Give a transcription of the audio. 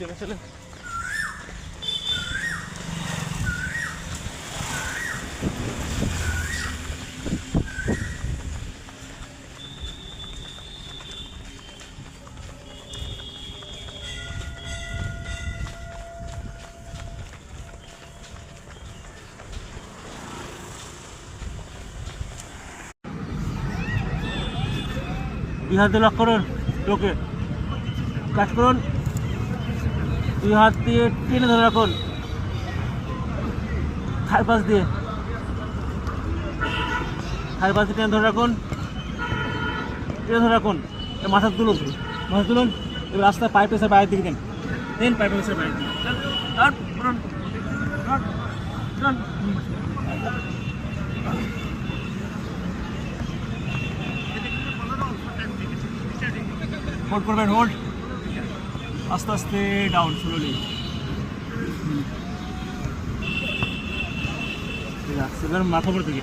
চলে চলে দুই হাত দিয়ে লক করুন, ওকে কাজ করুন। দুই হাত দিয়ে টেনে ধরে রাখুন, থাই পাশ দিয়ে টেনে ধরে রাখুন, মাথা তুলুন, এবার রাস্তায় পাইপ প্রেসার বাইরের দিকে দেন পাইপ প্রেসার বাইরের দিকে হোল্ড করবেন, হোল্ড আস্তে আস্তে ডাউন স্লোলি। ঠিক আছে, এবার মাথা উপর দিকে